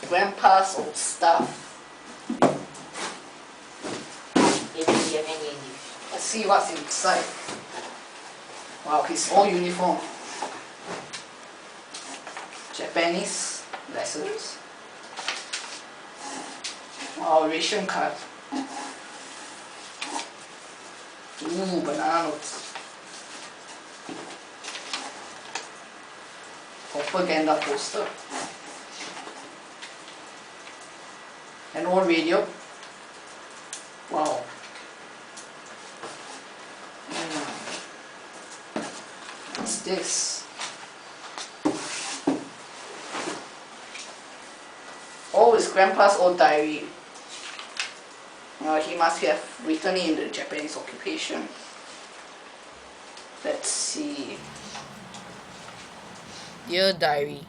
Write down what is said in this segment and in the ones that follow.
grandpa's old stuff. Let's see what's inside. Wow, his old uniform. Japanese lessons. Wow, ration card. Ooh, banana notes. Propaganda poster. An old radio. Wow. What's this? Oh, it's grandpa's old diary. He must have written it in the Japanese occupation. Let's see. Dear Diary,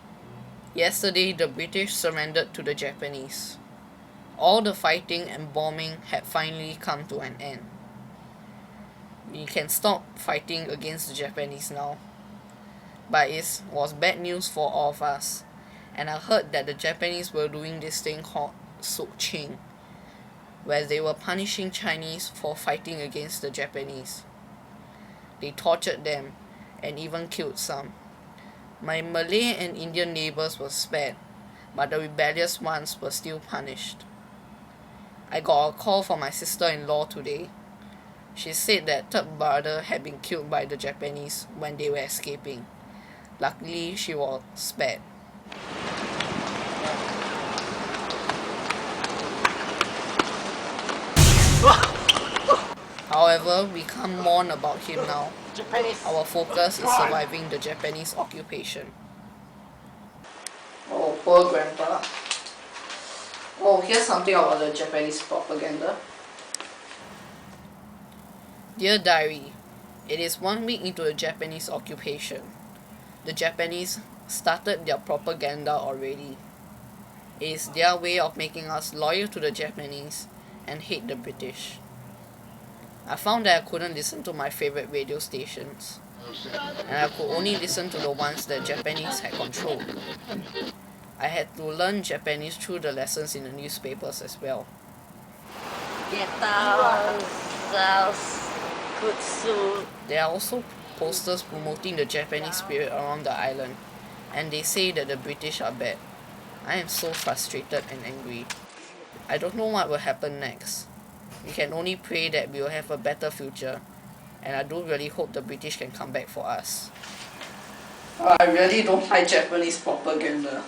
yesterday the British surrendered to the Japanese. All the fighting and bombing had finally come to an end. We can stop fighting against the Japanese now. But it was bad news for all of us. And I heard that the Japanese were doing this thing called Sook Ching, where they were punishing Chinese for fighting against the Japanese. They tortured them and even killed some. My Malay and Indian neighbors were spared, but the rebellious ones were still punished. I got a call from my sister-in-law today. She said that third brother had been killed by the Japanese when they were escaping. Luckily, she was spared. However, we can't mourn about him now. Our focus is surviving the Japanese occupation. Oh, poor grandpa. Oh, here's something about the Japanese propaganda. Dear Diary, it is 1 week into the Japanese occupation. The Japanese started their propaganda already. It is their way of making us loyal to the Japanese and hate the British. I found that I couldn't listen to my favorite radio stations, and I could only listen to the ones that Japanese had controlled. I had to learn Japanese through the lessons in the newspapers as well. There are also posters promoting the Japanese spirit around the island, and they say that the British are bad. I am so frustrated and angry. I don't know what will happen next. We can only pray that we will have a better future, and I do really hope the British can come back for us. I really don't like Japanese propaganda.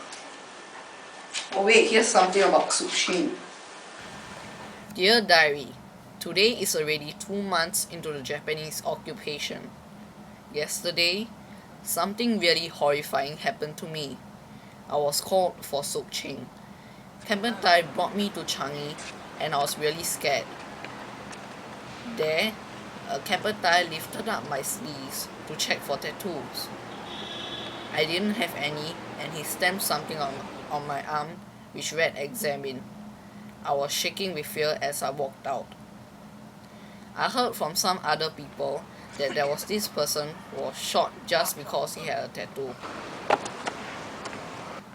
Oh wait, here's something about Sook Ching. Dear Diary, today is already 2 months into the Japanese occupation. Yesterday, something really horrifying happened to me. I was called for Sook Ching. Kempetai brought me to Changi, and I was really scared. There, a Kempetai lifted up my sleeves to check for tattoos. I didn't have any, and he stamped something on my arm which read examine. I was shaking with fear as I walked out. I heard from some other people that there was this person who was shot just because he had a tattoo.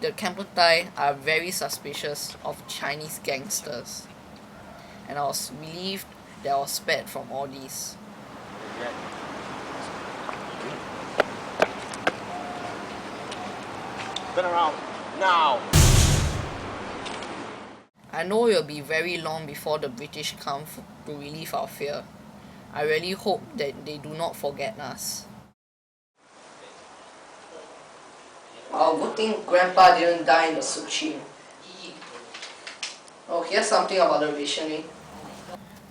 The Kempetai are very suspicious of Chinese gangsters, and I was relieved that I was spared from all these. Turn around, now! I know it will be very long before the British come to relieve our fear. I really hope that they do not forget us. Oh, good thing Grandpa didn't die in the Sook Ching. Oh, here's something about the rationing.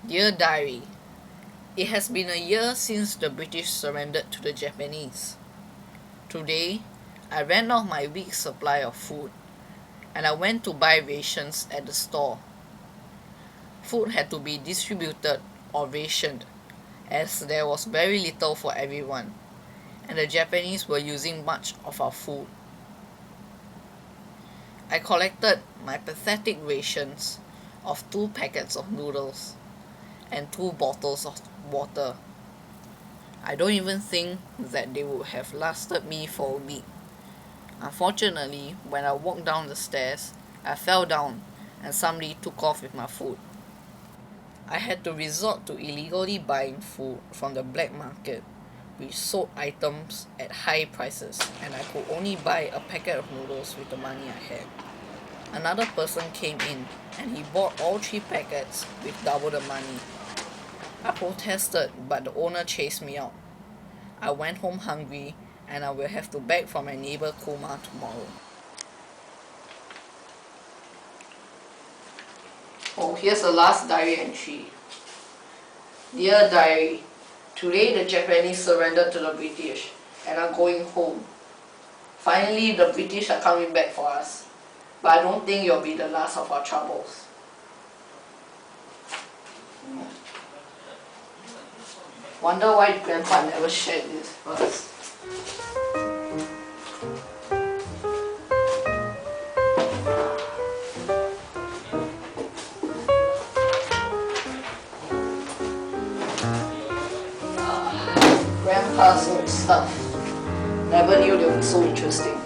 Dear Diary, it has been a year since the British surrendered to the Japanese. Today, I ran out my week's supply of food, and I went to buy rations at the store. Food had to be distributed or rationed, as there was very little for everyone, and the Japanese were using much of our food. I collected my pathetic rations of 2 packets of noodles and 2 bottles of water. I don't even think that they would have lasted me for a week. Unfortunately, when I walked down the stairs, I fell down and somebody took off with my food. I had to resort to illegally buying food from the black market, which sold items at high prices, and I could only buy a packet of noodles with the money I had. Another person came in and he bought all 3 packets with double the money. I protested, but the owner chased me out. I went home hungry and I will have to beg from my neighbor Kuma tomorrow. Oh, here's the last diary entry. Dear diary, today the Japanese surrendered to the British and are going home. Finally, the British are coming back for us, but I don't think you'll be the last of our troubles. Wonder why Grandpa never shared this first. Grandpa's old stuff. Never knew they were so interesting.